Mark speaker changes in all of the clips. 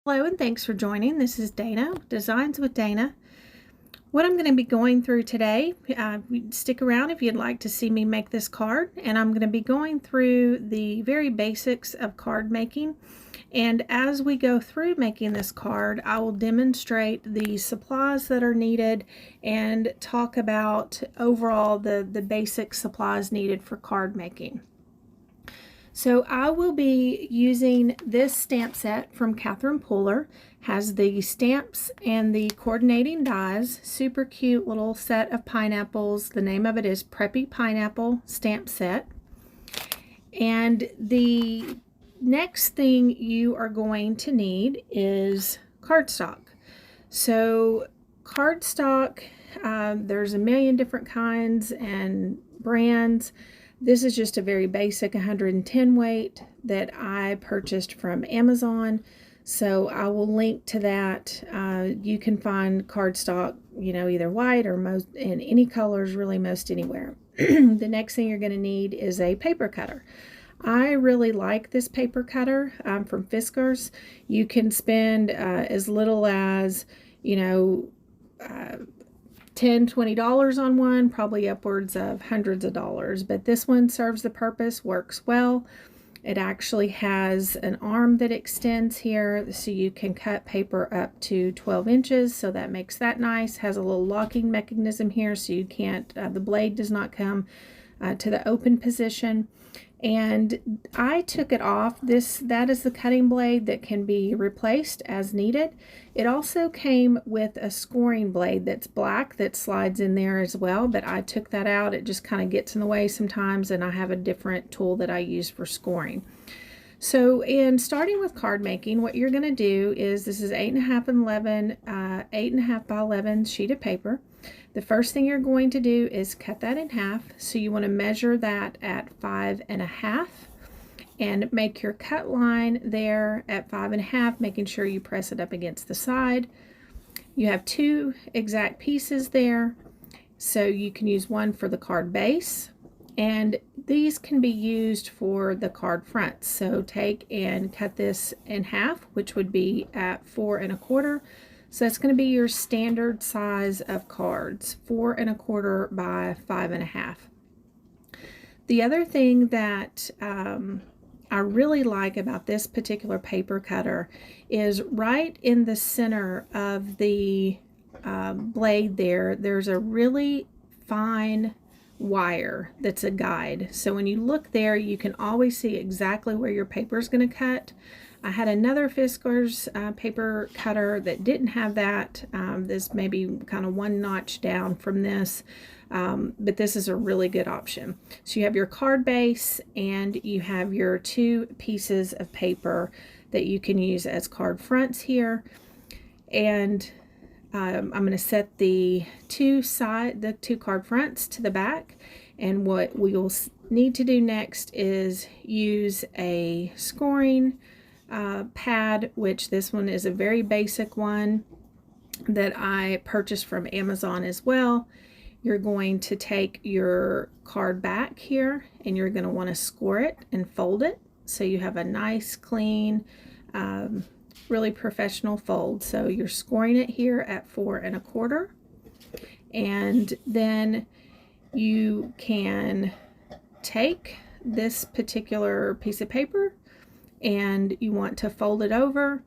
Speaker 1: Hello and thanks for joining. This is Dana, Designs with Dana. What I'm going to be going through today, stick around if you'd like to see me make this card, and I'm going to be going through the very basics of card making. And as we go through making this card, I will demonstrate the supplies that are needed and talk about overall the basic supplies needed for card making. So I will be using this stamp set from Catherine Pooler. Has the stamps and the coordinating dies. Super cute little set of pineapples. The name of it is Preppy Pineapple Stamp Set. And the next thing you are going to need is cardstock. So cardstock, there's a million different kinds and brands. This is just a very basic 110 weight that I purchased from Amazon. So I will link to that. You can find cardstock, either white or most in any colors, really most anywhere. The next thing you're going to need is a paper cutter. I really like this paper cutter from Fiskars. You can spend as little as, $10, $20 on one, probably upwards of hundreds of dollars, but this one serves the purpose, works well. It actually has an arm that extends here so you can cut paper up to 12 inches, so that makes that nice. Has a little locking mechanism here so you can't, the blade does not come to the open position. And I took it off. That is the cutting blade that can be replaced as needed. It also came with a scoring blade that's black that slides in there as well, but I took that out. It just kind of gets in the way sometimes, and I have a different tool that I use for scoring. So in starting with card making, what you're going to do is, this is 8.5 and 11, 8.5 by 11 sheet of paper. The first thing you're going to do is cut that in half. So you want to measure that at 5.5 and make your cut line there at 5.5, making sure you press it up against the side. You have two exact pieces there, so you can use one for the card base, and these can be used for the card fronts. So take and cut this in half, which would be at 4.25. So that's going to be your standard size of cards, 4.25 by 5.5. The other thing that I really like about this particular paper cutter is right in the center of the blade there's a really fine wire that's a guide. So when you look there, you can always see exactly where your paper is going to cut. I had another Fiskars paper cutter that didn't have that. This may be kind of one notch down from this, but this is a really good option. So you have your card base and you have your two pieces of paper that you can use as card fronts here. And I'm going to set the two card fronts to the back, and what we will need to do next is use a scoring pad, which this one is a very basic one that I purchased from Amazon as well. You're going to take your card back here and you're going to want to score it and fold it so you have a nice clean really professional fold. So you're scoring it here at 4.25, and then you can take this particular piece of paper and you want to fold it over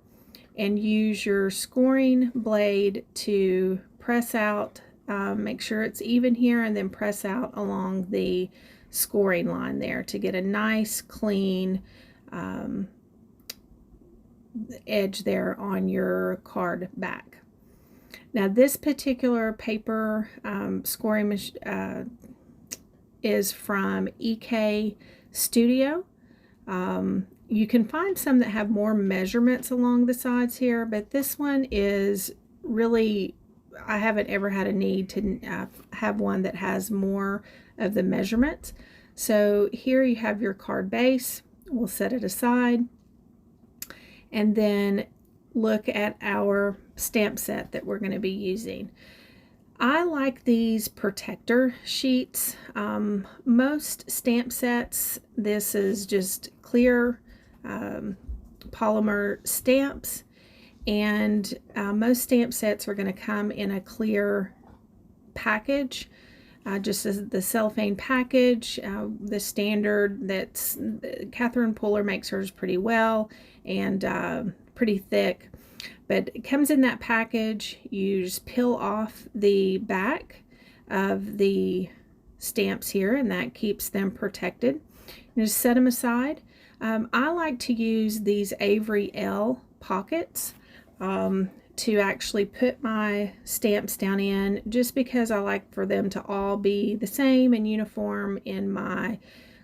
Speaker 1: and use your scoring blade to press out, make sure it's even here, and then press out along the scoring line there to get a nice clean edge there on your card back. Now this particular paper scoring machine is from EK Studio. You can find some that have more measurements along the sides here, but this one is really, I haven't ever had a need to have one that has more of the measurements. So here you have your card base. We'll set it aside and then look at our stamp set that we're going to be using. I like these protector sheets. Most stamp sets, this is just clear polymer stamps, And most stamp sets are going to come in a clear package, just as the cellophane package, the standard that's Catherine Puller makes hers pretty well and pretty thick. But it comes in that package. You just peel off the back of the stamps here, and that keeps them protected. And just set them aside. I like to use these Avery Elle pockets to actually put my stamps down in, just because I like for them to all be the same and uniform in my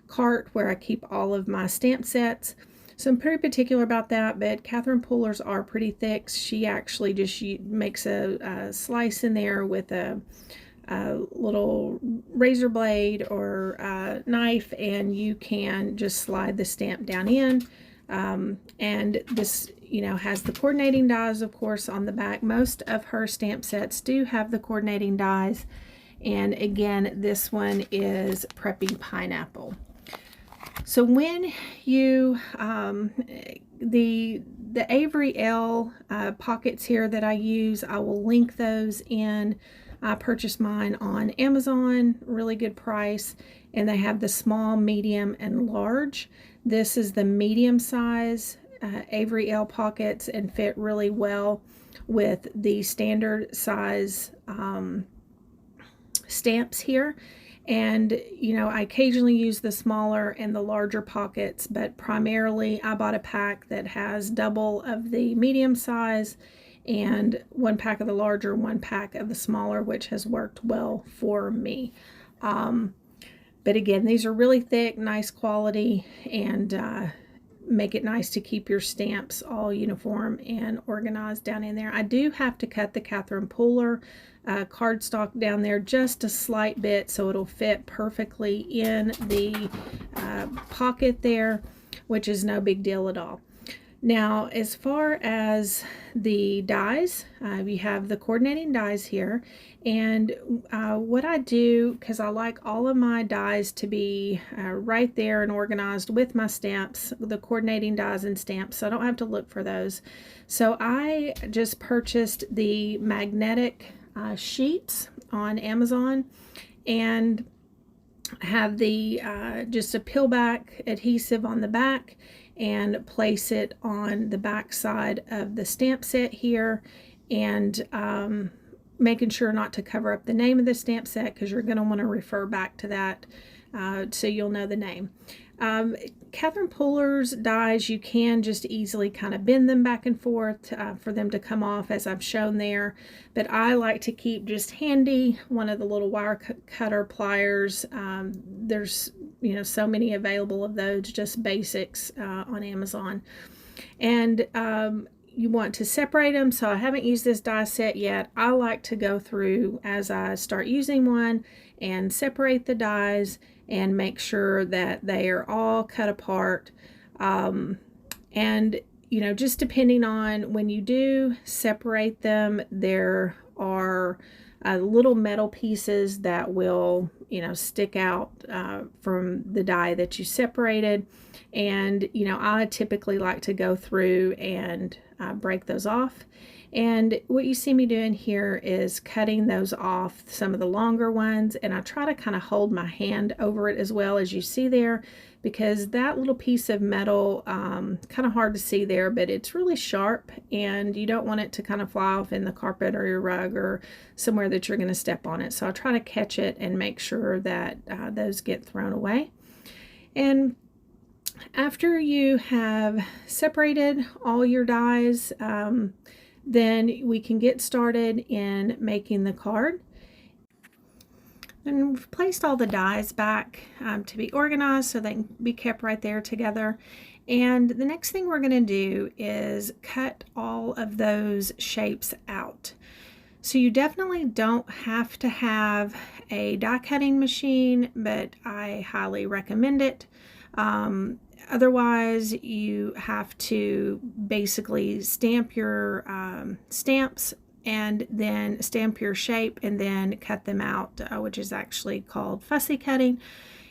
Speaker 1: cart where I keep all of my stamp sets. So I'm pretty particular about that, but Catherine Puller's are pretty thick. She actually just makes a slice in there with a little razor blade or knife, and you can just slide the stamp down in. And this, has the coordinating dies, of course, on the back. Most of her stamp sets do have the coordinating dies. And again, this one is Preppy Pineapple. So when you, the Avery Elle pockets here that I use, I will link those in. I purchased mine on Amazon, really good price, and they have the small, medium, and large. This is the medium size Avery Elle pockets and fit really well with the standard size stamps here. And I occasionally use the smaller and the larger pockets, but primarily I bought a pack that has double of the medium size and one pack of the larger, one pack of the smaller, which has worked well for me. But again, these are really thick, nice quality, and make it nice to keep your stamps all uniform and organized down in there. I do have to cut the Catherine Puller cardstock down there just a slight bit so it'll fit perfectly in the pocket there, which is no big deal at all. Now, as far as the dies, you have the coordinating dies here, and what I do, because I like all of my dies to be right there and organized with my stamps, the coordinating dies and stamps, so I don't have to look for those. So I just purchased the magnetic sheets on Amazon, and have the just a peel back adhesive on the back, and place it on the back side of the stamp set here, and making sure not to cover up the name of the stamp set, because you're going to want to refer back to that so you'll know the name. Catherine Puller's dies, you can just easily kind of bend them back and forth for them to come off, as I've shown there, but I like to keep just handy one of the little wire cutter pliers. There's so many available of those, just basics on Amazon. And you want to separate them. So I haven't used this die set yet. I like to go through as I start using one and separate the dies and make sure that they are all cut apart. And just depending on when you do separate them, there are little metal pieces that will stick out from the die that you separated, and I typically like to go through and break those off. And what you see me doing here is cutting those off, some of the longer ones, and I try to kind of hold my hand over it as well, as you see there, because that little piece of metal, kind of hard to see there, but it's really sharp, and you don't want it to kind of fly off in the carpet or your rug or somewhere that you're going to step on it. So I try to catch it and make sure that those get thrown away. And after you have separated all your dies, then we can get started in making the card. And we've placed all the dies back to be organized so they can be kept right there together. And the next thing we're going to do is cut all of those shapes out. So you definitely don't have to have a die cutting machine, but I highly recommend it. Otherwise, you have to basically stamp your stamps and then stamp your shape and then cut them out, which is actually called fussy cutting.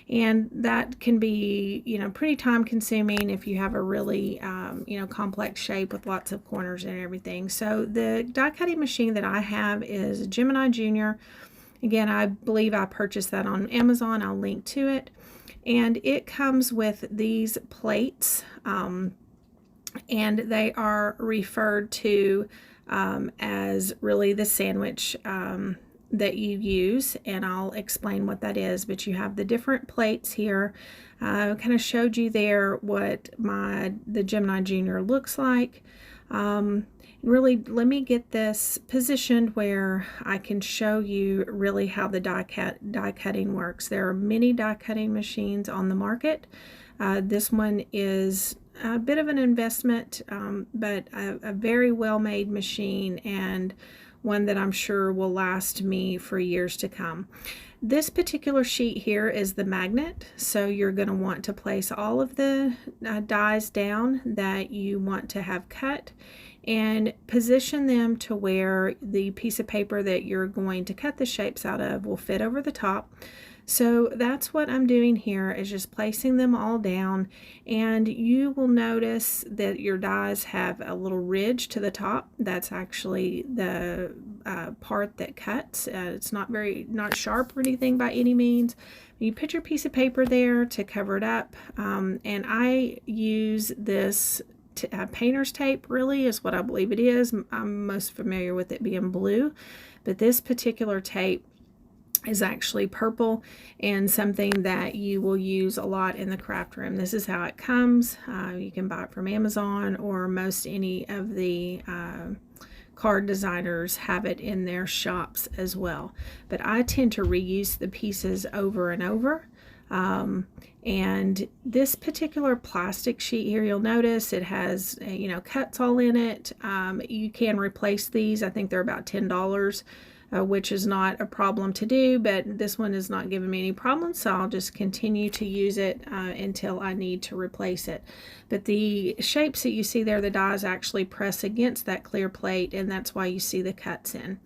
Speaker 1: And that can be, you know, pretty time consuming if you have a really, you know, complex shape with lots of corners and everything. So the die cutting machine that I have is Gemini Junior. Again, I believe I purchased that on Amazon. I'll link to it. And it comes with these plates, and they are referred to as really the sandwich that you use, and I'll explain what that is. But you have the different plates here. I kind of showed you there what the Gemini Junior looks like. Really, let me get this positioned where I can show you really how the die cutting works. There are many die cutting machines on the market. This one is a bit of an investment, but a very well made machine, and one that I'm sure will last me for years to come. This particular sheet here is the magnet, so you're going to want to place all of the dies down that you want to have cut and position them to where the piece of paper that you're going to cut the shapes out of will fit over the top. So that's what I'm doing here, is just placing them all down, and you will notice that your dies have a little ridge to the top. That's actually the part that cuts. It's not sharp or anything by any means. You put your piece of paper there to cover it up, and I use this painter's tape, really is what I believe it is. I'm most familiar with it being blue, but this particular tape is actually purple, and something that you will use a lot in the craft room. This is how it comes. You can buy it from Amazon, or most any of the card designers have it in their shops as well. But I tend to reuse the pieces over and over. And this particular plastic sheet here, you'll notice it has, you know, cuts all in it. You can replace these. I think they're about $10. Which is not a problem to do, but this one is not giving me any problems, so I'll just continue to use it until I need to replace it. But the shapes that you see there, the dies actually press against that clear plate, and that's why you see the cuts in.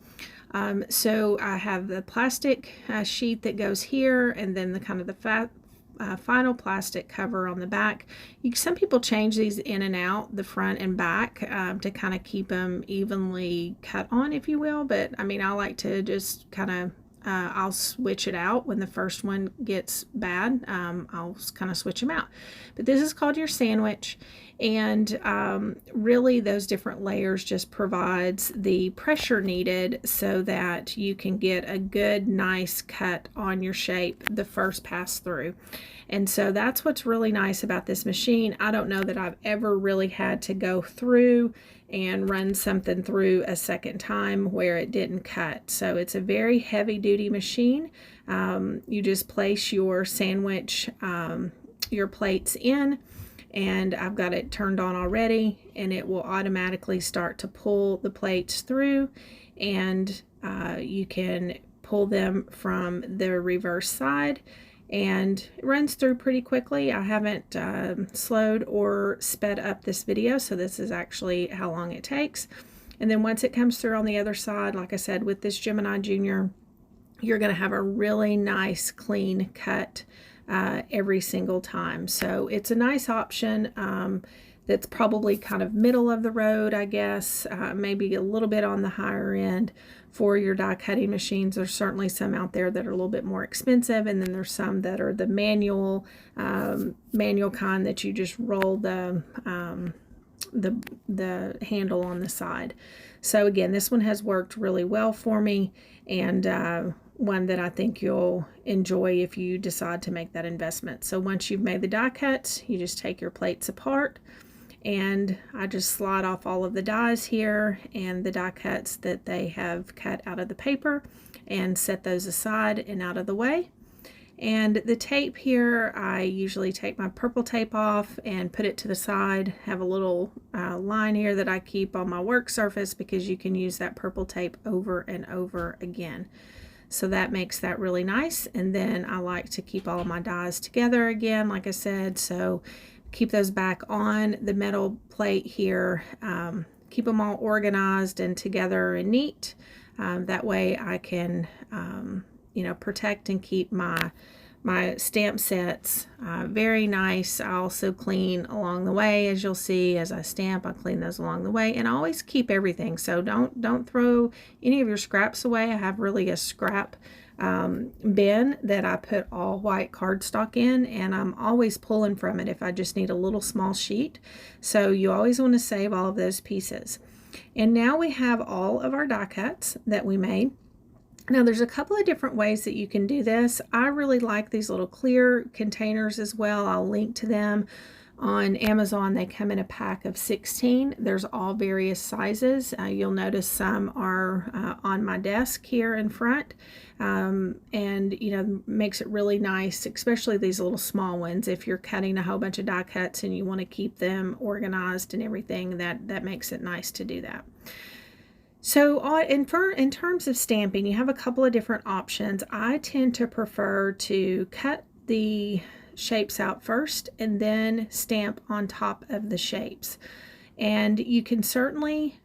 Speaker 1: So I have the plastic sheet that goes here, and then the kind of the final plastic cover on the back. Some people change these in and out, the front and back, to kind of keep them evenly cut on, if you will. But I mean, I like to just kind of, I'll switch it out when the first one gets bad. I'll kind of switch them out. But this is called your sandwich. And really those different layers just provides the pressure needed so that you can get a good, nice cut on your shape the first pass through. And so that's what's really nice about this machine. I don't know that I've ever really had to go through and run something through a second time where it didn't cut. So it's a very heavy duty machine. You just place your sandwich, your plates in, and I've got it turned on already, and it will automatically start to pull the plates through, and you can pull them from the reverse side, and it runs through pretty quickly. I haven't slowed or sped up this video, so this is actually how long it takes. And then once it comes through on the other side, like I said, with this Gemini Junior, you're going to have a really nice clean cut every single time. So it's a nice option that's probably kind of middle of the road, I guess, maybe a little bit on the higher end for your die cutting machines. There's certainly some out there that are a little bit more expensive, and then there's some that are the manual kind that you just roll the handle on the side. So again, this one has worked really well for me, and one that I think you'll enjoy if you decide to make that investment. So once you've made the die cuts, you just take your plates apart, and I just slide off all of the dies here and the die cuts that they have cut out of the paper, and set those aside and out of the way. And the tape here, I usually take my purple tape off and put it to the side. Have a little line here that I keep on my work surface, because you can use that purple tape over and over again. So that makes that really nice. And then I like to keep all of my dies together again, like I said. So keep those back on the metal plate here. Keep them all organized and together and neat. That way I can, you know, protect and keep my my stamp sets. Very nice. I also clean along the way, as you'll see. As I stamp, I clean those along the way, and I always keep everything. So don't throw any of your scraps away. I have really a scrap bin that I put all white cardstock in, and I'm always pulling from it if I just need a little small sheet. So you always want to save all of those pieces. And now we have all of our die cuts that we made. Now there's a couple of different ways that you can do this. I really like these little clear containers as well. I'll link to them on Amazon. They come in a pack of 16. There's all various sizes. You'll notice some are on my desk here in front. And you know, makes it really nice, especially these little small ones. If you're cutting a whole bunch of die cuts and you want to keep them organized and everything, that makes it nice to do that. So in terms of stamping, you have a couple of different options. I tend to prefer to cut the shapes out first and then stamp on top of the shapes. And you can certainly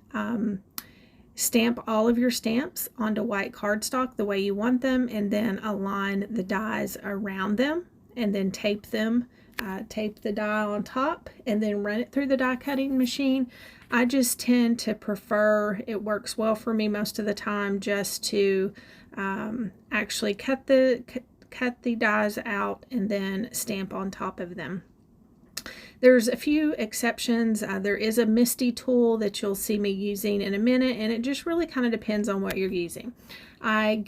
Speaker 1: stamp all of your stamps onto white cardstock the way you want them, and then align the dies around them, and then tape them. Tape the die on top and then run it through the die cutting machine. I just tend to prefer, it works well for me most of the time, just to actually cut the dies out and then stamp on top of them. There's a few exceptions. There is a MISTI tool that you'll see me using in a minute, and it just really kind of depends on what you're using. Catherine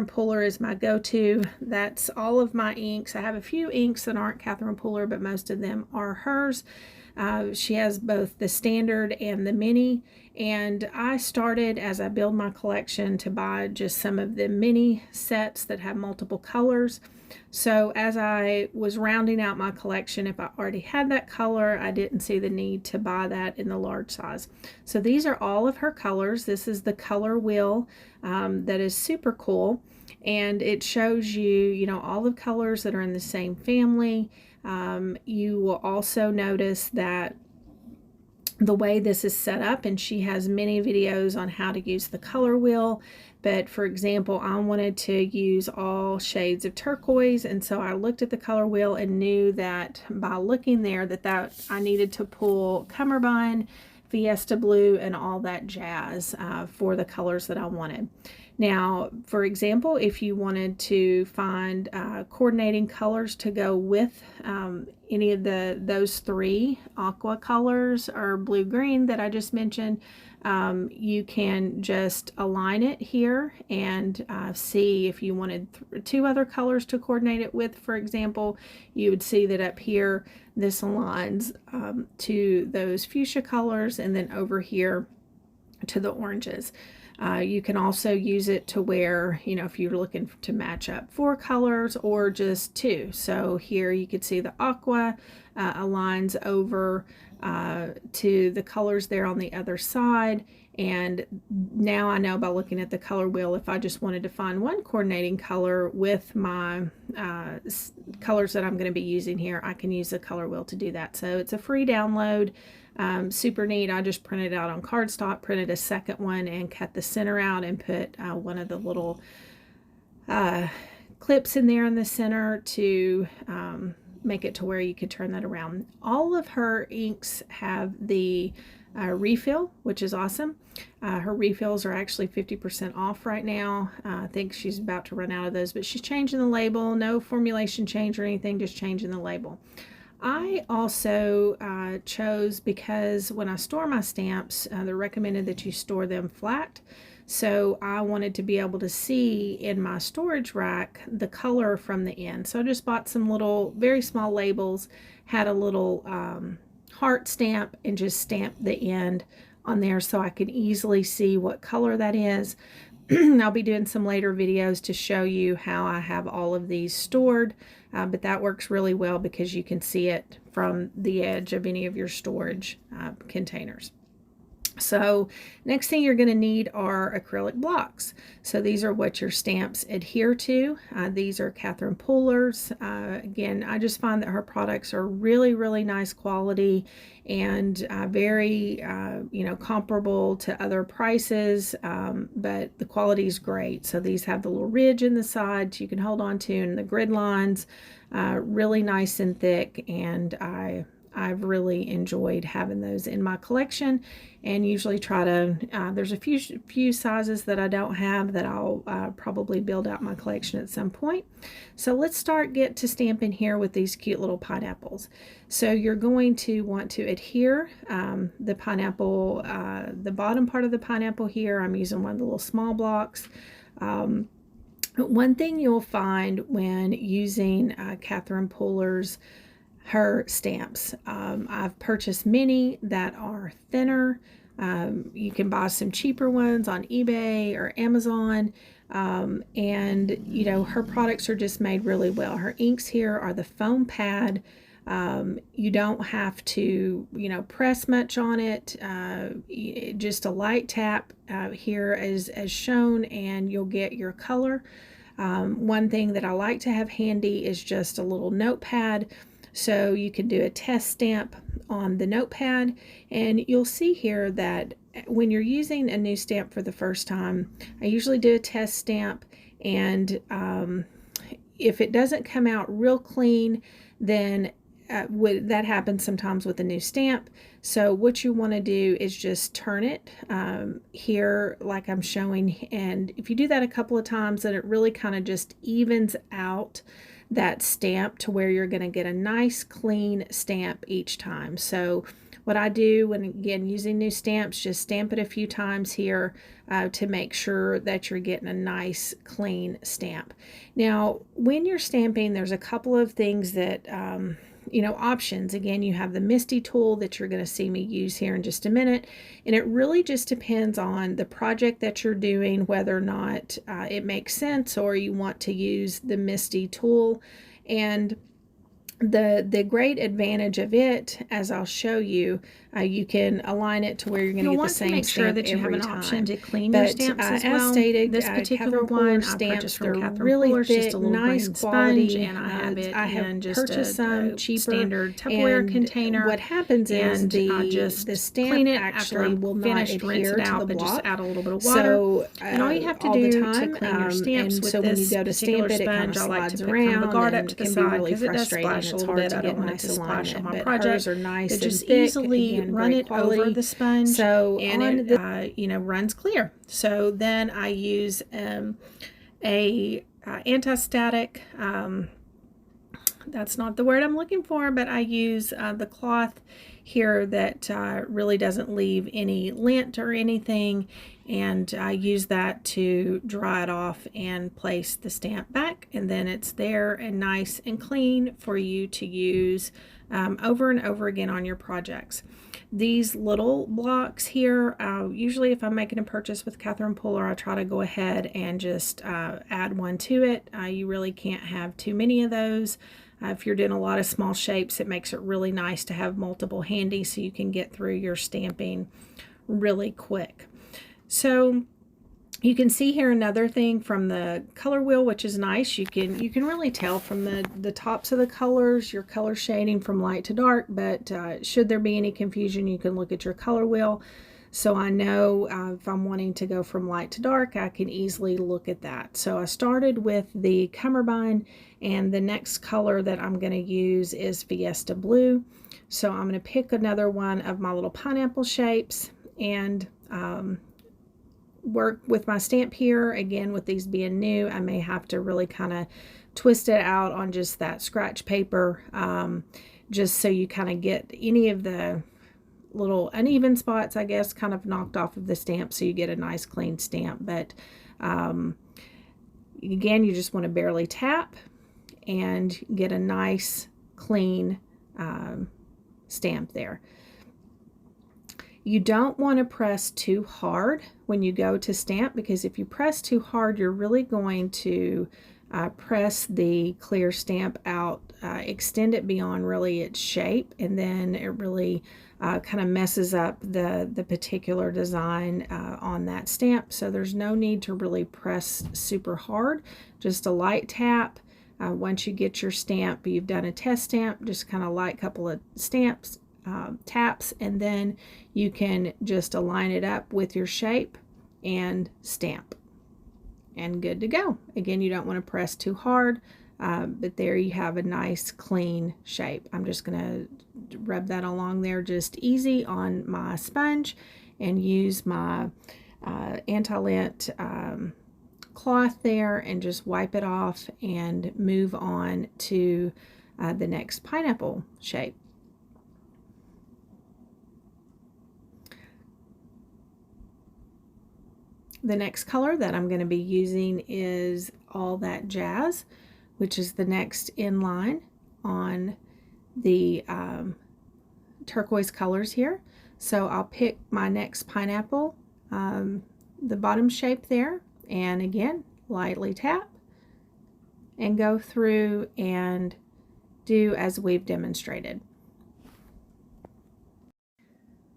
Speaker 1: Pooler is my go-to. That's all of my inks. I have a few inks that aren't Catherine Pooler, but most of them are hers. She has both the standard and the mini, and I started, as I build my collection, to buy just some of the mini sets that have multiple colors. So as I was rounding out my collection, if I already had that color, I didn't see the need to buy that in the large size. So these are all of her colors. This is the color wheel that is super cool, and it shows you, all the colors that are in the same family. You will also notice that the way this is set up, and she has many videos on how to use the color wheel, but for example, I wanted to use all shades of turquoise, and so I looked at the color wheel and knew that by looking there that I needed to pull Cummerbund, Fiesta Blue, and all that jazz for the colors that I wanted. Now, for example, if you wanted to find coordinating colors to go with any of those three aqua colors or blue-green that I just mentioned, you can just align it here and see if you wanted two other colors to coordinate it with. For example, you would see that up here this aligns to those fuchsia colors, and then over here to the oranges. You can also use it to where, if you're looking to match up 4 colors or just 2. So here you could see the aqua aligns over to the colors there on the other side. And now I know by looking at the color wheel, if I just wanted to find one coordinating color with my colors that I'm going to be using here, I can use the color wheel to do that. So it's a free download. Super neat. I just printed it out on cardstock, printed a second one, and cut the center out and put one of the little clips in there in the center to make it to where you could turn that around. All of her inks have the refill, which is awesome. Her refills are actually 50% off right now. I think she's about to run out of those, but she's changing the label. No formulation change or anything, just changing the label. I also chose, because when I store my stamps, they're recommended that you store them flat. So I wanted to be able to see in my storage rack the color from the end. So I just bought some little, very small labels, had a little heart stamp, and just stamped the end on there so I could easily see what color that is. I'll be doing some later videos to show you how I have all of these stored, but that works really well because you can see it from the edge of any of your storage containers. So next thing you're going to need are acrylic blocks. So these are what your stamps adhere to. These are Catherine Pooler's. Again, I just find that her products are really, really nice quality and very, comparable to other prices, but the quality is great. So these have the little ridge in the sides you can hold on to, and the grid lines, really nice and thick, and I've really enjoyed having those in my collection, and usually try to, there's a few sizes that I don't have that I'll probably build out my collection at some point. So let's get to stamping here with these cute little pineapples. So you're going to want to adhere the pineapple, the bottom part of the pineapple here. I'm using one of the little small blocks. One thing you'll find when using Catherine Pooler's her stamps. I've purchased many that are thinner. You can buy some cheaper ones on eBay or Amazon. And her products are just made really well. Her inks here are the foam pad. You don't have to, press much on it. Just a light tap here as shown, and you'll get your color. One thing that I like to have handy is just a little notepad. So you can do a test stamp on the notepad, and you'll see here that when you're using a new stamp for the first time, I usually do a test stamp, and if it doesn't come out real clean, then that happens sometimes with a new stamp. So what you want to do is just turn it here like I'm showing, and if you do that a couple of times, then it really kind of just evens out that stamp to where you're going to get a nice clean stamp each time. So what I do when, again, using new stamps, just stamp it a few times here to make sure that you're getting a nice clean stamp. Now when you're stamping, there's a couple of things that options. Again, you have the MISTI tool that you're going to see me use here in just a minute, and it really just depends on the project that you're doing, whether or not it makes sense or you want to use the MISTI tool. And the great advantage of it, as I'll show you, you can align it to where you're going to get the same
Speaker 2: make sure
Speaker 1: stamp
Speaker 2: that you have
Speaker 1: every
Speaker 2: an
Speaker 1: time.
Speaker 2: option to clean your stamps as well.
Speaker 1: As stated,
Speaker 2: this particular one I purchased from Catherine Pooler.
Speaker 1: Really thick,
Speaker 2: just a little
Speaker 1: nice
Speaker 2: green
Speaker 1: quality,
Speaker 2: sponge, and I have it in just
Speaker 1: purchased some cheaper
Speaker 2: standard Tupperware container.
Speaker 1: What happens is
Speaker 2: the
Speaker 1: stamp
Speaker 2: clean it
Speaker 1: actually will not adhere to the block.
Speaker 2: Just add a little bit of water.
Speaker 1: So,
Speaker 2: and all you have to do to clean your stamps with
Speaker 1: so when you
Speaker 2: this
Speaker 1: go to stamp it, it kind of
Speaker 2: slides
Speaker 1: around
Speaker 2: the guard up to the side
Speaker 1: because
Speaker 2: it does splash a little bit. I don't want it to splash on my project.
Speaker 1: Are nice
Speaker 2: but just
Speaker 1: and thick,
Speaker 2: easily
Speaker 1: again,
Speaker 2: run it
Speaker 1: quality.
Speaker 2: over the sponge,
Speaker 1: so
Speaker 2: and it runs clear. So then I use a anti-static. That's not the word I'm looking for, but I use the cloth here that really doesn't leave any lint or anything, and I use that to dry it off and place the stamp back, and then it's there and nice and clean for you to use over and over again on your projects. These little blocks here, usually if I'm making a purchase with Catherine Pooler, I try to go ahead and just add one to it. You really can't have too many of those. If you're doing a lot of small shapes, it makes it really nice to have multiple handy so you can get through your stamping really quick. So you can see here another thing from the color wheel, which is nice. You can really tell from the tops of the colors, your color shading from light to dark, but should there be any confusion, you can look at your color wheel. So I know if I'm wanting to go from light to dark, I can easily look at that. So I started with the Cummerbund, and the next color that I'm going to use is Fiesta Blue. So I'm going to pick another one of my little pineapple shapes and work with my stamp here. Again, with these being new, I may have to really kind of twist it out on just that scratch paper, just so you kind of get any of the little uneven spots, I guess, kind of knocked off of the stamp, so you get a nice clean stamp. But again, you just want to barely tap and get a nice clean stamp there. You don't want to press too hard when you go to stamp, because if you press too hard, you're really going to
Speaker 1: press the clear stamp out, extend it beyond really its shape, and then it really kind of messes up the particular design on that stamp. So there's no need to really press super hard, just a light tap. Once you get your stamp, you've done a test stamp, just kind of light couple of stamps, taps, and then you can just align it up with your shape and stamp. And good to go. Again, you don't want to press too hard, but there you have a nice clean shape. I'm just going to rub that along there just easy on my sponge and use my anti-lint cloth there and just wipe it off and move on to the next pineapple shape. The next color that I'm going to be using is All That Jazz, which is the next in line on the turquoise colors here. So I'll pick my next pineapple, the bottom shape there, and again, lightly tap and go through and do as we've demonstrated.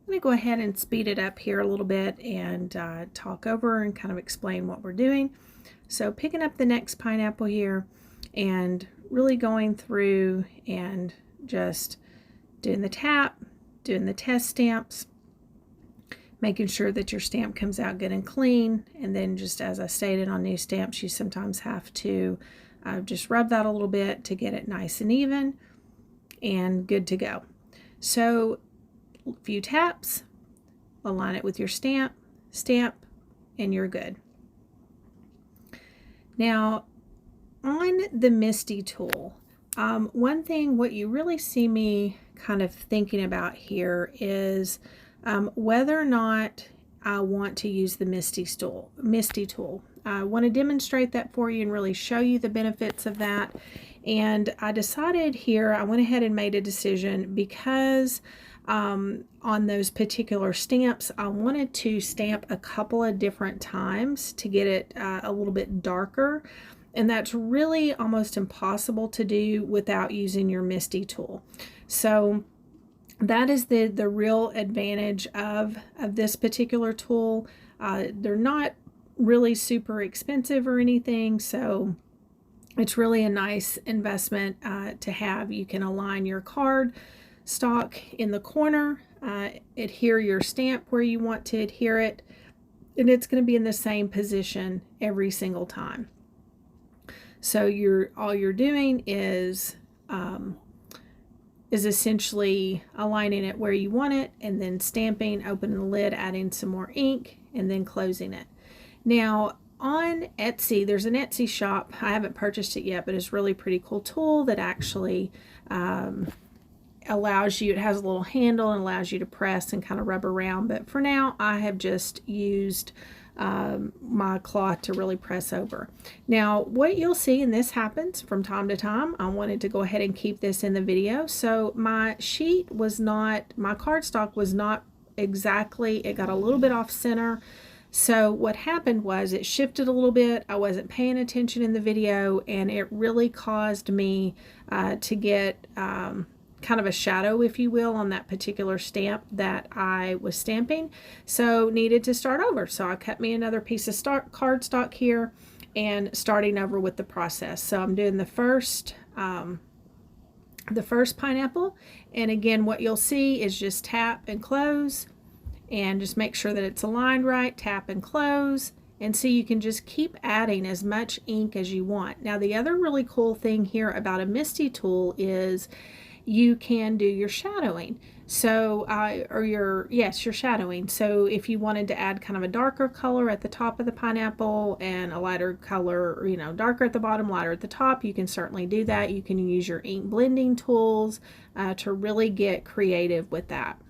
Speaker 1: I'm going to go ahead and speed it up here a little bit and talk over and kind of explain what we're doing. So picking up the next pineapple here and really going through and just doing the tap, doing the test stamps, making sure that your stamp comes out good and clean. And then just as I stated on new stamps, you sometimes have to just rub that a little bit to get it nice and even and good to go. So few taps, align it with your stamp, and you're good. Now, on the MISTI tool, one thing what you really see me kind of thinking about here is whether or not I want to use the MISTI tool. I want to demonstrate that for you and really show you the benefits of that. And I decided here, I went ahead and made a decision because on those particular stamps, I wanted to stamp a couple of different times to get it a little bit darker. And that's really almost impossible to do without using your MISTI tool. So that is the real advantage of this particular tool. They're not really super expensive or anything, so it's really a nice investment to have. You can align your card stock in the corner, adhere your stamp where you want to adhere it, and it's going to be in the same position every single time. So all you're doing is essentially aligning it where you want it and then stamping, opening the lid, adding some more ink, and then closing it. Now on Etsy, there's an Etsy shop. I haven't purchased it yet, but it's a really pretty cool tool that actually allows you, it has a little handle and allows you to press and kind of rub around. But for now, I have just used my cloth to really press over. Now, what you'll see, and this happens from time to time, I wanted to go ahead and keep this in the video. So my sheet was not, my cardstock was not exactly, it got a little bit off center. So what happened was it shifted a little bit. I wasn't paying attention in the video, and it really caused me to get kind of a shadow, if you will, on that particular stamp that I was stamping. So needed to start over. So I cut me another piece of cardstock here and starting over with the process. So I'm doing the first pineapple, and again what you'll see is just tap and close and just make sure that it's aligned right, tap and close, and so you can just keep adding as much ink as you want. Now the other really cool thing here about a MISTI tool is you can do your shadowing. So, your shadowing. So if you wanted to add kind of a darker color at the top of the pineapple and a lighter color, darker at the bottom, lighter at the top, you can certainly do that. You can use your ink blending tools to really get creative with that.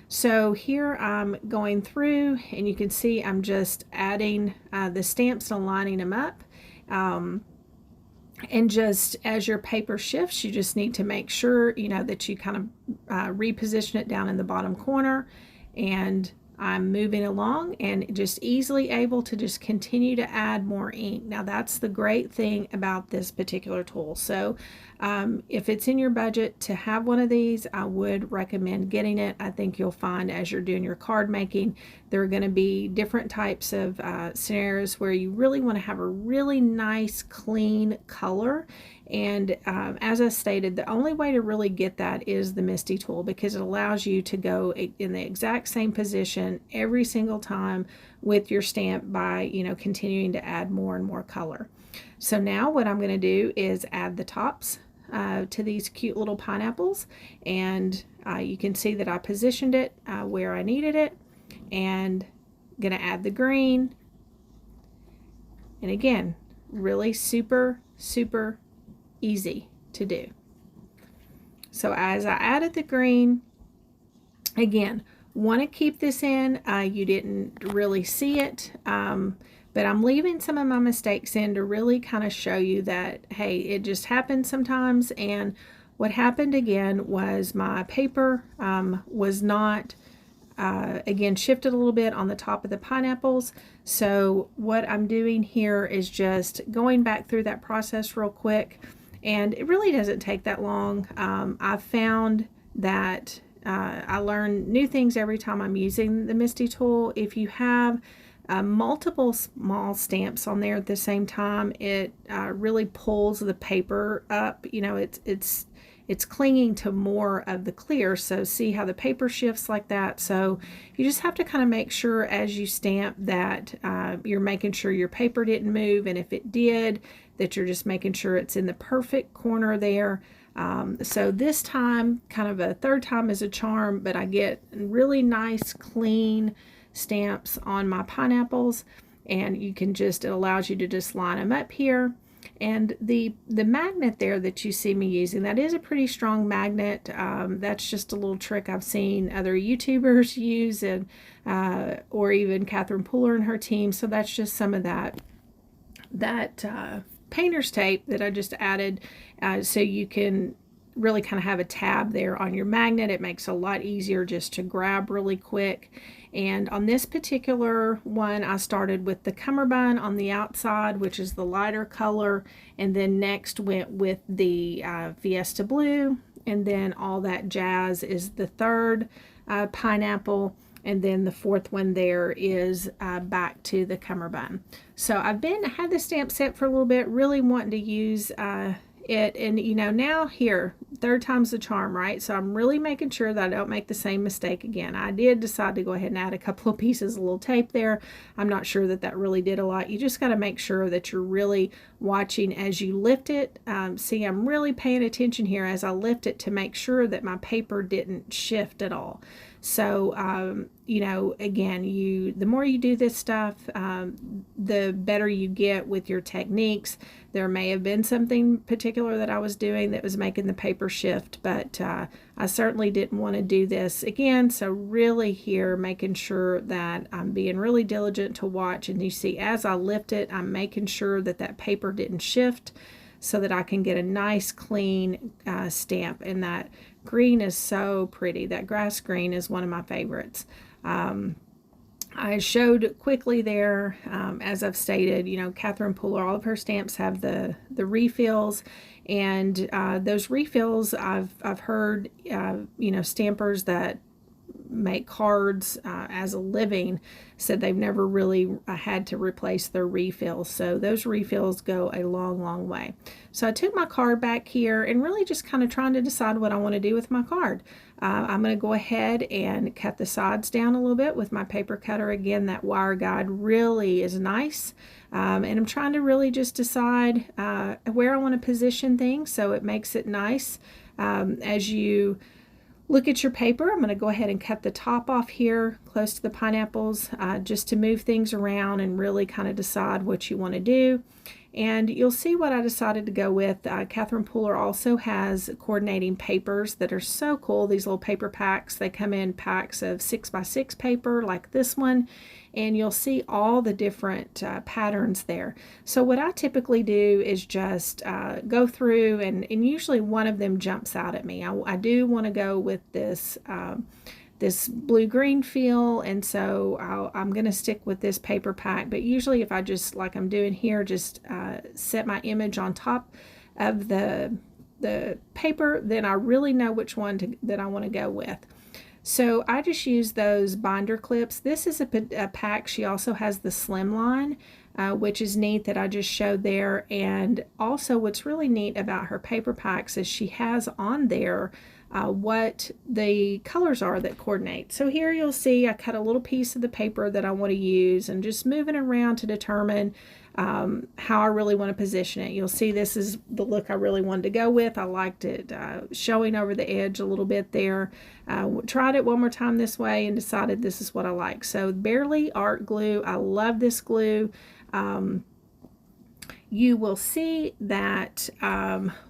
Speaker 1: So here I'm going through, and you can see I'm just adding the stamps and aligning them up. And just as your paper shifts, you just need to make sure, that you kind of reposition it down in the bottom corner and I'm moving along and just easily able to just continue to add more ink. Now that's the great thing about this particular tool. So if it's in your budget to have one of these, I would recommend getting it. I think you'll find as you're doing your card making, there are going to be different types of scenarios where you really want to have a really nice clean color. And as I stated, the only way to really get that is the MISTI tool, because it allows you to go in the exact same position every single time with your stamp by, continuing to add more and more color. So now what I'm going to do is add the tops to these cute little pineapples, and you can see that I positioned it where I needed it, and I'm going to add the green. And again, really super easy to do. So as I added the green, again, want to keep this in. You didn't really see it, but I'm leaving some of my mistakes in to really kind of show you that, hey, it just happens sometimes. And what happened again was my paper was not again shifted a little bit on the top of the pineapples. So what I'm doing here is just going back through that process real quick, and it really doesn't take that long. I've found that I learn new things every time I'm using the MISTI tool. If you have multiple small stamps on there at the same time, it really pulls the paper up. It's clinging to more of the clear, so see how the paper shifts like that. So you just have to kind of make sure as you stamp that you're making sure your paper didn't move, and if it did, that you're just making sure it's in the perfect corner there. So this time, kind of a third time is a charm, but I get really nice clean stamps on my pineapples, and you can just, it allows you to just line them up here. And the magnet there that you see me using, that is a pretty strong magnet. That's just a little trick I've seen other YouTubers use, and or even Catherine Pooler and her team. So that's just some of that painter's tape that I just added, so you can really kind of have a tab there on your magnet. It makes it a lot easier just to grab really quick. And on this particular one, I started with the cummerbund on the outside, which is the lighter color, and then next went with the Fiesta Blue, and then All That Jazz is the third pineapple, and then the fourth one there is back to the cummerbund. So I've had the stamp set for a little bit, really wanting to use it, and now here, third time's the charm, right? So I'm really making sure that I don't make the same mistake again. I did decide to go ahead and add a couple of pieces of little tape there. I'm not sure that really did a lot. You just got to make sure that you're really watching as you lift it. See, I'm really paying attention here as I lift it to make sure that my paper didn't shift at all. So, again, the more you do this stuff, the better you get with your techniques. There may have been something particular that I was doing that was making the paper shift, but I certainly didn't want to do this again. So really here, making sure that I'm being really diligent to watch. And you see, as I lift it, I'm making sure that paper didn't shift, so that I can get a nice clean stamp. And that green is so pretty. That grass green is one of my favorites. I showed quickly there, as I've stated, Catherine Pooler, all of her stamps have the refills, and those refills, I've heard, stampers that make cards as a living said they've never really had to replace their refills. So those refills go a long way. So I took my card back here and really just kind of trying to decide what I want to do with my card. I'm going to go ahead and cut the sides down a little bit with my paper cutter. Again, that wire guide really is nice. And I'm trying to really just decide where I want to position things so it makes it nice. As you look at your paper, I'm going to go ahead and cut the top off here close to the pineapples, just to move things around and really kind of decide what you want to do. And you'll see what I decided to go with. Catherine Pooler also has coordinating papers that are so cool. These little paper packs, they come in packs of 6x6 paper like this one, and you'll see all the different patterns there. So what I typically do is just go through, and usually one of them jumps out at me. I do want to go with this this blue-green feel, and so I'm going to stick with this paper pack. But usually if I just, like I'm doing here, just set my image on top of the paper, then I really know which one that I want to go with. So I just use those binder clips. This is a pack. She also has the slim line, which is neat, that I just showed there. And also what's really neat about her paper packs is she has on there what the colors are that coordinate. So here you'll see I cut a little piece of the paper that I want to use and just moving around to determine how I really want to position it. You'll see this is the look I really wanted to go with. I liked it showing over the edge a little bit there. Tried it one more time this way and decided this is what I like. So Bearly Art Glue, I love this glue. You will see that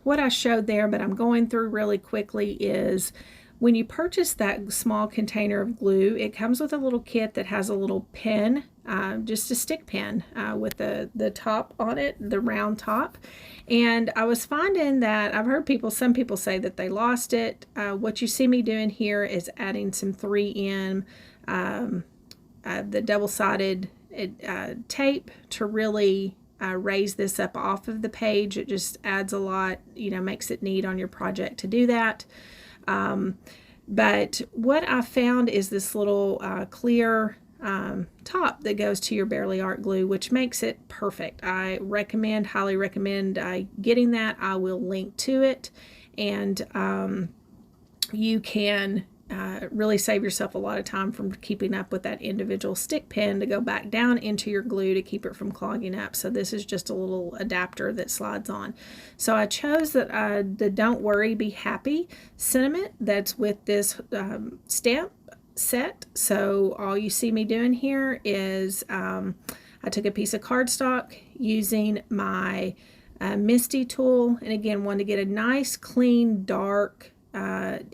Speaker 1: what I showed there, but I'm going through really quickly, is when you purchase that small container of glue, it comes with a little kit that has a little pen, just a stick pen with the top on it, the round top. And I was finding that I've heard some people say that they lost it. What you see me doing here is adding some 3M, the double-sided tape to really raise this up off of the page. It just adds a lot, makes it neat on your project to do that. But what I found is this little clear top that goes to your Bearly Art Glue, which makes it perfect. I highly recommend getting that. I will link to it, and you can really save yourself a lot of time from keeping up with that individual stick pin to go back down into your glue to keep it from clogging up. So this is just a little adapter that slides on. So I chose the Don't Worry, Be Happy sentiment that's with this stamp set. So all you see me doing here is I took a piece of cardstock using my Misty tool, and again wanted to get a nice clean dark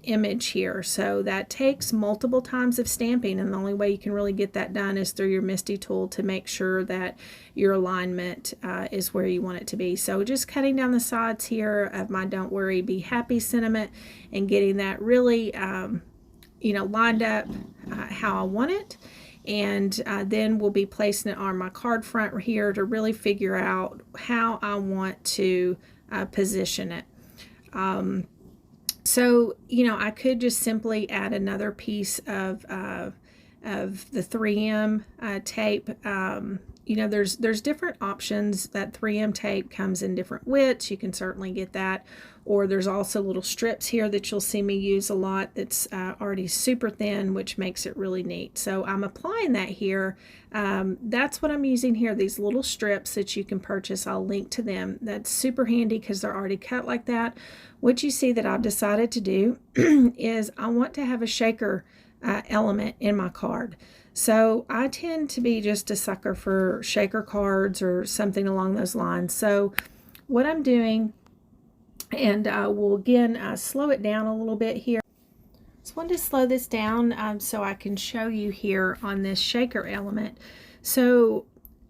Speaker 1: image here. So that takes multiple times of stamping, and the only way you can really get that done is through your Misty tool to make sure that your alignment is where you want it to be. So just cutting down the sides here of my Don't Worry, Be Happy sentiment and getting that really lined up how I want it. And then we'll be placing it on my card front here to really figure out how I want to position it. So, I could just simply add another piece of the 3M tape. There's different options. That 3M tape comes in different widths. You can certainly get that. Or there's also little strips here that you'll see me use a lot that's already super thin, which makes it really neat. So I'm applying that here. That's what I'm using here, these little strips that you can purchase. I'll link to them. That's super handy because they're already cut like that. What you see that I've decided to do is I want to have a shaker element in my card. So I tend to be just a sucker for shaker cards or something along those lines. So what I'm doing, and we'll again slow it down a little bit here. Just wanted to slow this down so I can show you here on this shaker element. So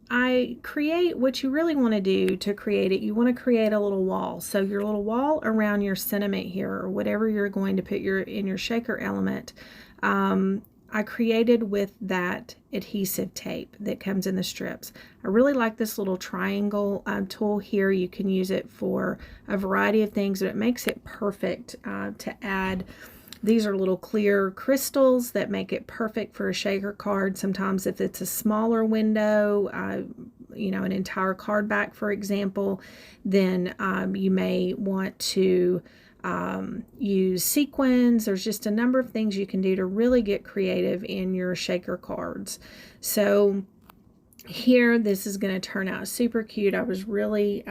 Speaker 1: I create what you really want to do to create it. You want to create a little wall. So your little wall around your sentiment here, or whatever you're going to put in your shaker element, I created with that adhesive tape that comes in the strips. I really like this little triangle tool here. You can use it for a variety of things, but it makes it perfect to add. These are little clear crystals that make it perfect for a shaker card. Sometimes if it's a smaller window, an entire card back, for example, then you may want to use sequins. There's just a number of things you can do to really get creative in your shaker cards. So here, this is going to turn out super cute. I was really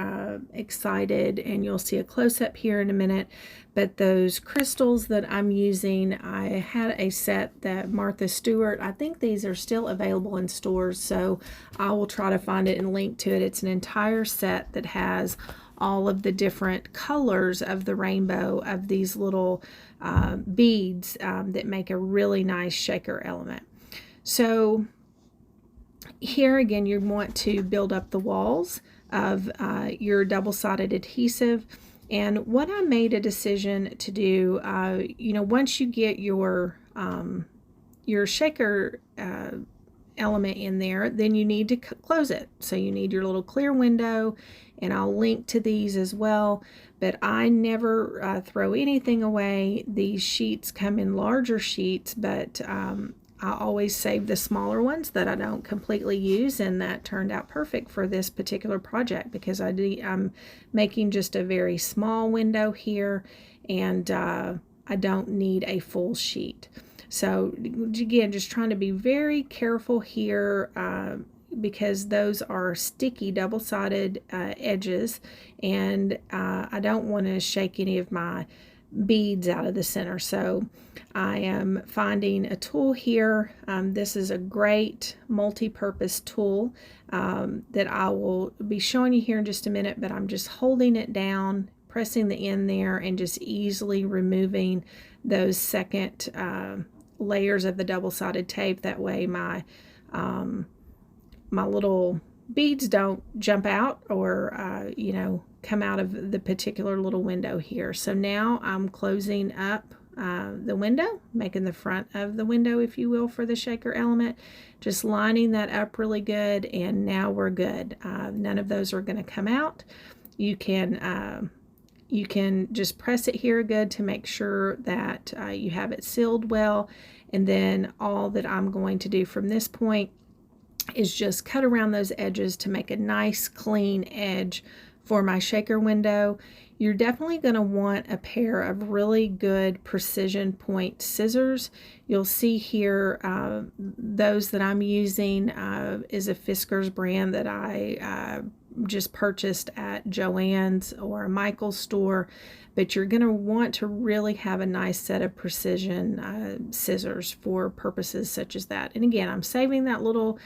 Speaker 1: excited, and you'll see a close-up here in a minute. But those crystals that I'm using, I had a set that Martha Stewart, I think these are still available in stores, so I will try to find it and link to it. It's an entire set that has all of the different colors of the rainbow of these little beads that make a really nice shaker element. So here again, you want to build up the walls of your double-sided adhesive. And what I made a decision to do, once you get your your shaker element in there, then you need to close it. So you need your little clear window, and I'll link to these as well. But I never throw anything away. These sheets come in larger sheets, but I always save the smaller ones that I don't completely use, and that turned out perfect for this particular project because I'm making just a very small window here, and I don't need a full sheet. So again, just trying to be very careful here because those are sticky double-sided edges, and I don't want to shake any of my beads out of the center. So I am finding a tool here. This is a great multi-purpose tool that I will be showing you here in just a minute, but I'm just holding it down, pressing the end there, and just easily removing those second layers of the double-sided tape. That way my my little beads don't jump out or you know, come out of the particular little window here. So now I'm closing up the window, making the front of the window, if you will, for the shaker element, just lining that up really good, and now we're good. None of those are going to come out. You can just press it here good to make sure that you have it sealed well, and then all that I'm going to do from this point is just cut around those edges to make a nice clean edge for my shaker window. You're definitely going to want a pair of really good precision point scissors. You'll see here those that I'm using is a Fiskars brand that I just purchased at Joann's or a Michael's store, but you're going to want to really have a nice set of precision scissors for purposes such as that. And again, I'm saving that little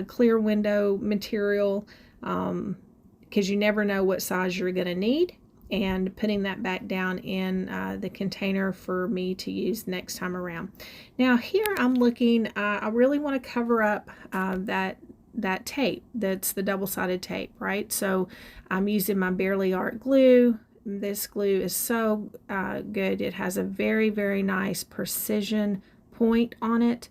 Speaker 1: clear window material because you never know what size you're going to need, and putting that back down in the container for me to use next time around. Now here I'm looking, I really want to cover up that tape that's the double-sided tape, right? So I'm using my Bearly Art glue. This glue is so good. It has a very, very nice precision point on it.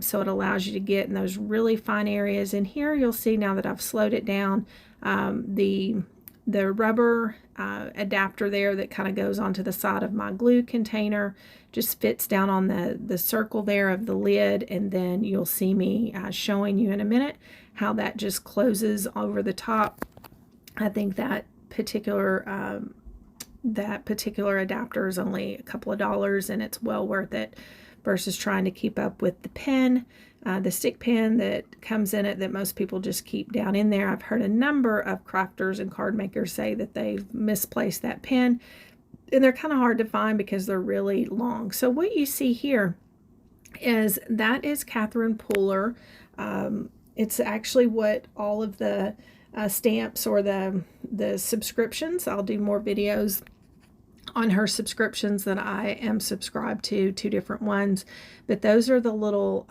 Speaker 1: So it allows you to get in those really fine areas. And here you'll see, now that I've slowed it down, the rubber adapter there that kind of goes onto the side of my glue container just fits down on the circle there of the lid, and then you'll see me showing you in a minute how that just closes over the top. I think that particular adapter is only a couple of dollars, and it's well worth it versus trying to keep up with the pen, the stick pen that comes in it that most people just keep down in there. I've heard a number of crafters and card makers say that they've misplaced that pen, and they're kind of hard to find because they're really long. So what you see here is Catherine Pooler. It's actually what all of the stamps or the subscriptions, I'll do more videos on her subscriptions that I am subscribed to, 2 different ones, but those are the little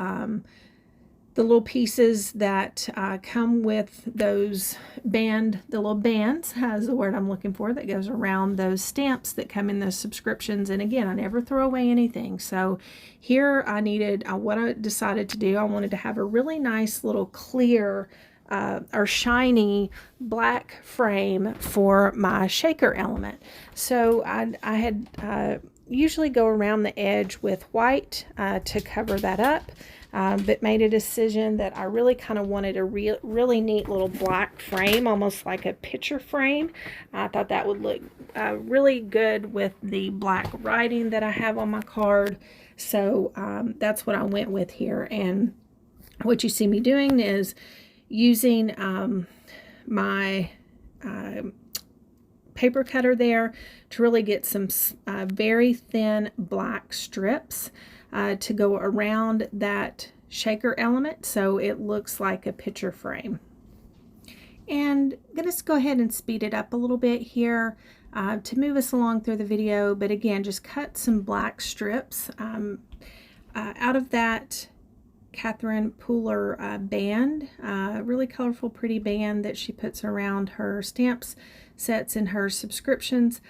Speaker 1: pieces that come with those the little bands, has the word I'm looking for, that goes around those stamps that come in those subscriptions. And again, I never throw away anything. So here what I decided to do, I wanted to have a really nice little clear or shiny black frame for my shaker element. So I had usually go around the edge with white to cover that up, but made a decision that I really kind of wanted a really neat little black frame, almost like a picture frame. I thought that would look really good with the black writing that I have on my card. So that's what I went with here. And what you see me doing is using my paper cutter there to really get some very thin black strips to go around that shaker element so it looks like a picture frame. And I'm going to go ahead and speed it up a little bit here to move us along through the video, but again, just cut some black strips out of that Catherine Pooler band, really colorful, pretty band that she puts around her stamps sets and her subscriptions.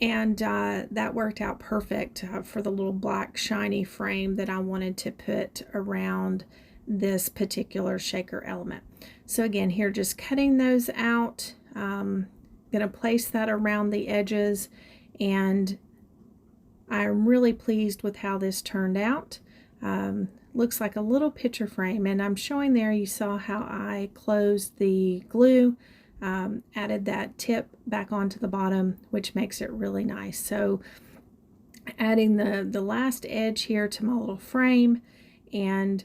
Speaker 1: And that worked out perfect for the little black shiny frame that I wanted to put around this particular shaker element. So again, here just cutting those out. Going to place that around the edges, and I'm really pleased with how this turned out. Looks like a little picture frame, and I'm showing there, you saw how I closed the glue, added that tip back onto the bottom, which makes it really nice. So adding the last edge here to my little frame, and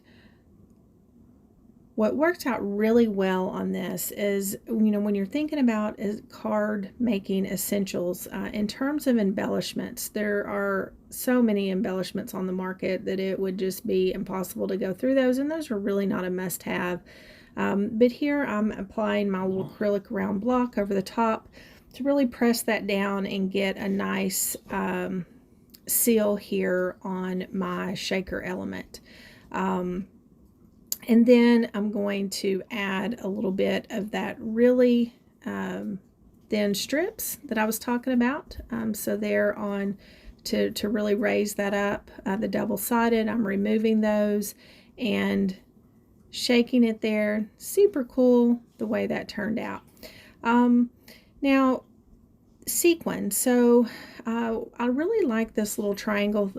Speaker 1: what worked out really well on this is, when you're thinking about card making essentials, in terms of embellishments, there are so many embellishments on the market that it would just be impossible to go through those, and those are really not a must-have. But here I'm applying my little acrylic round block over the top to really press that down and get a nice seal here on my shaker element. And then I'm going to add a little bit of that really thin strips that I was talking about. So they're on to really raise that up, the double-sided. I'm removing those and shaking it there. Super cool the way that turned out. Now, sequin. So I really like this little triangle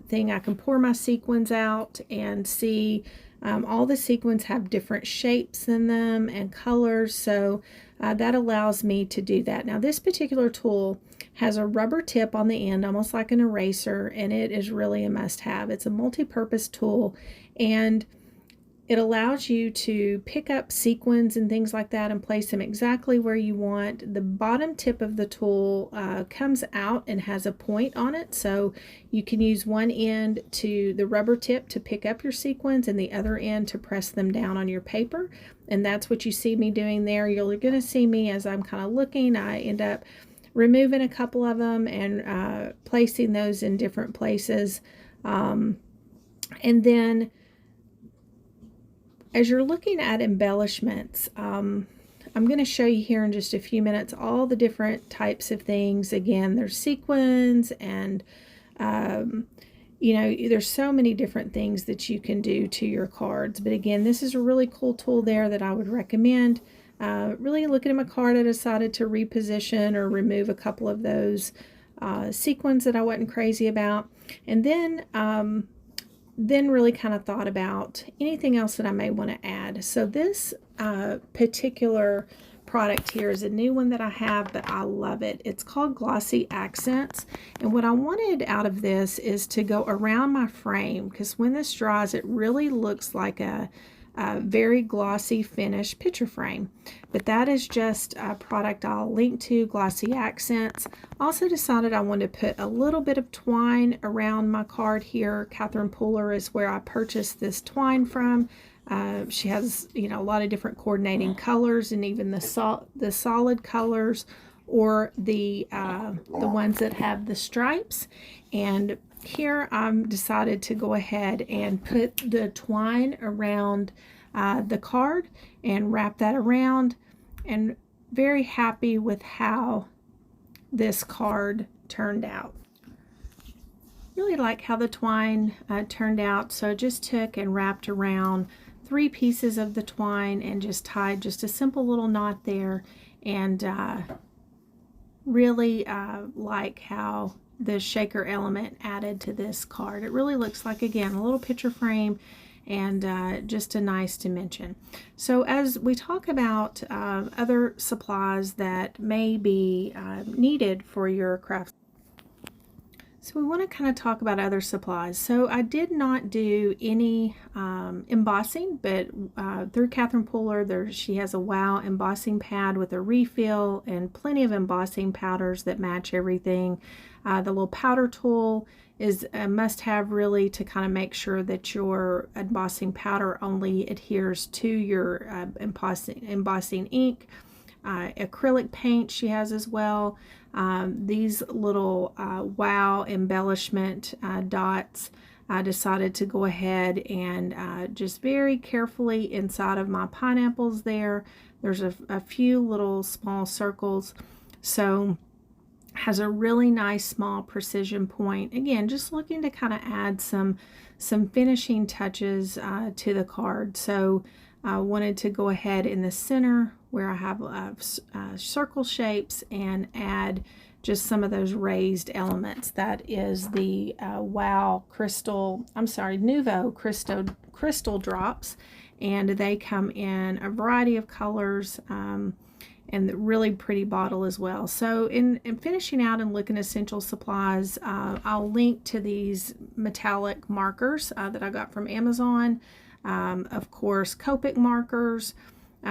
Speaker 1: thing. I can pour my sequins out and see all the sequins have different shapes in them and colors, so that allows me to do that. Now, this particular tool has a rubber tip on the end, almost like an eraser, and it is really a must-have. It's a multi-purpose tool, and it allows you to pick up sequins and things like that and place them exactly where you want. The bottom tip of the tool comes out and has a point on it, so you can use one end to the rubber tip to pick up your sequins and the other end to press them down on your paper. And that's what you see me doing there. You're going to see me as I'm kind of looking. I end up removing a couple of them and placing those in different places. And then as you're looking at embellishments, I'm going to show you here in just a few minutes all the different types of things. Again, there's sequins and, there's so many different things that you can do to your cards. But again, this is a really cool tool there that I would recommend. Really looking at my card, I decided to reposition or remove a couple of those sequins that I wasn't crazy about. And then really kind of thought about anything else that I may want to add. So this particular product here is a new one that I have, but I love it. It's called Glossy Accents, and what I wanted out of this is to go around my frame, because when this dries it really looks like a very glossy finished picture frame. But that is just a product I'll link to, Glossy Accents. Also decided I wanted to put a little bit of twine around my card here. Catherine Pooler is where I purchased this twine from. She has, a lot of different coordinating colors, and even the solid colors, or the ones that have the stripes. And here I'm decided to go ahead and put the twine around the card and wrap that around, and very happy with how this card turned out. Really like how the twine turned out, so just took and wrapped around 3 pieces of the twine and just tied just a simple little knot there, and really like how the shaker element added to this card. It really looks like, again, a little picture frame and just a nice dimension. So as we talk about other supplies that may be needed for your craft, so we want to kind of talk about other supplies. So I did not do any embossing, but through Catherine Pooler, she has a Wow embossing pad with a refill and plenty of embossing powders that match everything. The little powder tool is a must-have, really, to kind of make sure that your embossing powder only adheres to your embossing ink. Acrylic paint she has as well. These little Wow embellishment dots, I decided to go ahead and just very carefully inside of my pineapples there's a few little small circles. So Has a really nice small precision point. Again, just looking to kind of add some finishing touches to the card. So I wanted to go ahead in the center where I have circle shapes and add just some of those raised elements. That is the Nuvo crystal drops, and they come in a variety of colors. And the really pretty bottle as well. So in finishing out and looking at essential supplies, I'll link to these metallic markers that I got from Amazon. Of course, Copic markers.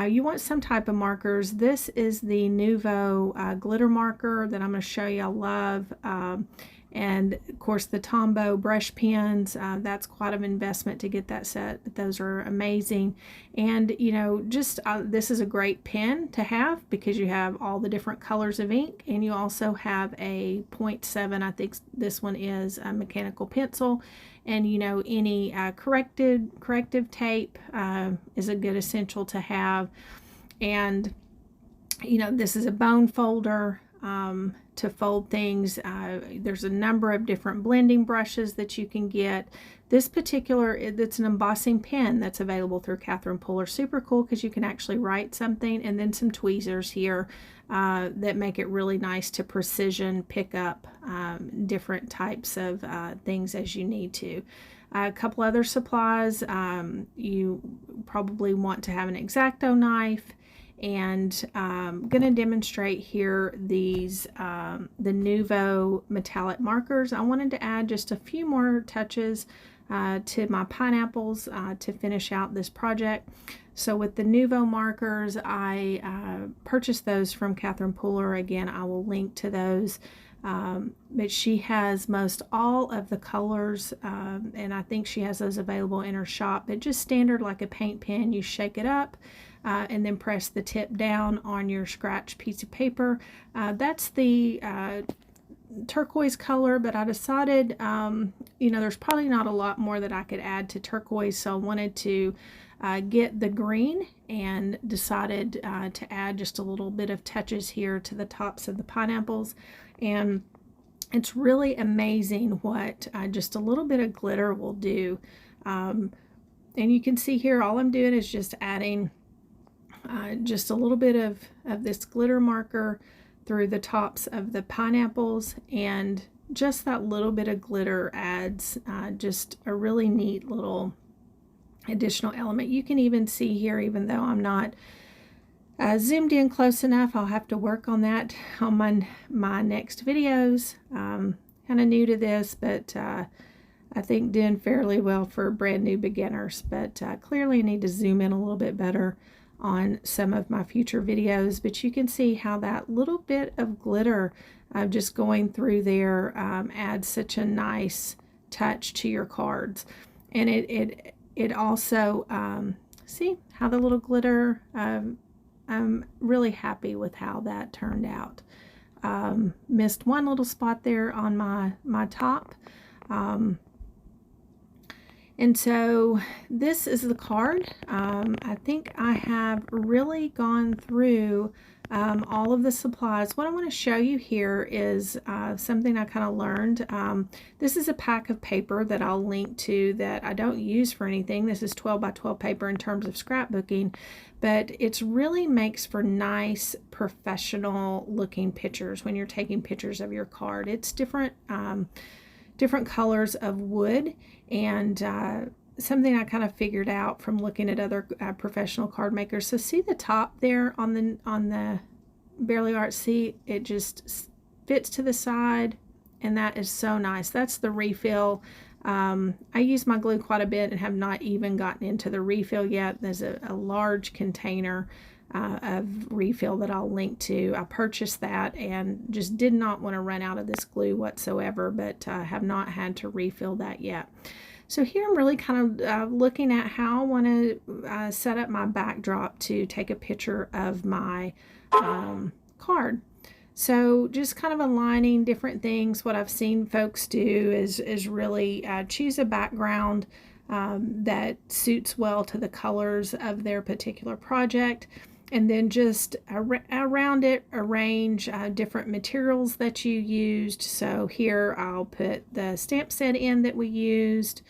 Speaker 1: You want some type of markers. This is the Nuvo glitter marker that I'm going to show you. I love. And of course the Tombow brush pens, that's quite an investment to get that set, but those are amazing. And you know, just this is a great pen to have because you have all the different colors of ink, and you also have a 0.7, I think this one is a mechanical pencil, and you know, any corrective tape is a good essential to have. And you know, this is a bone folder to fold things. There's a number of different blending brushes that you can get. This particular, it's an embossing pen that's available through Catherine Puller. Super cool because you can actually write something, and then some tweezers here that make it really nice to precision pick up different types of things as you need to. A couple other supplies, you probably want to have an X-Acto knife. And I'm going to demonstrate here these the Nuvo metallic markers. I wanted to add just a few more touches to my pineapples to finish out this project. So with the Nuvo markers, I purchased those from Catherine Puller. Again, I will link to those. But she has most all of the colors, and I think she has those available in her shop. But just standard like a paint pen, you shake it up and then press the tip down on your scratch piece of paper. That's the turquoise color, but I decided, you know, there's probably not a lot more that I could add to turquoise, so I wanted to get the green and decided to add just a little bit of touches here to the tops of the pineapples. And it's really amazing what just a little bit of glitter will do. And you can see here, all I'm doing is just adding just a little bit of this glitter marker through the tops of the pineapples, and just that little bit of glitter adds just a really neat little additional element. You can even see here, even though I'm not zoomed in close enough, I'll have to work on that on my next videos. Kind of new to this, but I think doing fairly well for brand new beginners, but clearly I need to zoom in a little bit better on some of my future videos. But you can see how that little bit of glitter just going through there adds such a nice touch to your cards. And it also see how the little glitter, I'm really happy with how that turned out. Missed one little spot there on my top. And so this is the card. I think I have really gone through all of the supplies. What I want to show you here is something I kind of learned. This is a pack of paper that I'll link to that I don't use for anything. This is 12 by 12 paper in terms of scrapbooking, but it's really makes for nice professional looking pictures when you're taking pictures of your card. It's different colors of wood, and something I kind of figured out from looking at other professional card makers. So see the top there on the Bearly Art, see it just fits to the side, and that is so nice. That's the refill. I use my glue quite a bit and have not even gotten into the refill yet. There's a large container of refill that I'll link to. I purchased that and just did not want to run out of this glue whatsoever, but have not had to refill that yet. So here I'm really kind of looking at how I want to set up my backdrop to take a picture of my card. So just kind of aligning different things. What I've seen folks do is really choose a background that suits well to the colors of their particular project. And then just around it, arrange different materials that you used. So here I'll put the stamp set in that we used.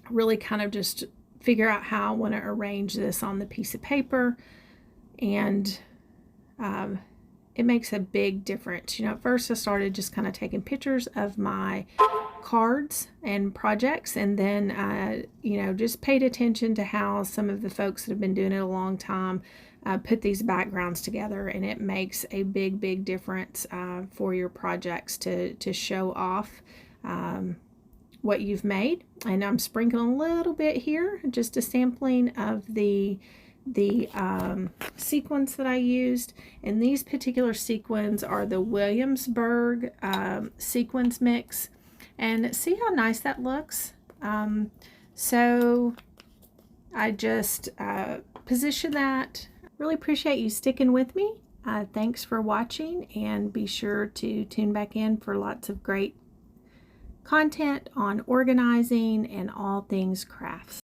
Speaker 1: Really kind of just figure out how I want to arrange this on the piece of paper. And it makes a big difference. You know, at first I started just kind of taking pictures of my cards and projects, and then you know, just paid attention to how some of the folks that have been doing it a long time put these backgrounds together, and it makes a big difference for your projects to show off what you've made. And I'm sprinkling a little bit here, just a sampling of the sequins that I used. And these particular sequins are the Williamsburg sequins mix. And see how nice that looks? So I just position that. Really appreciate you sticking with me. Thanks for watching, and be sure to tune back in for lots of great content on organizing and all things crafts.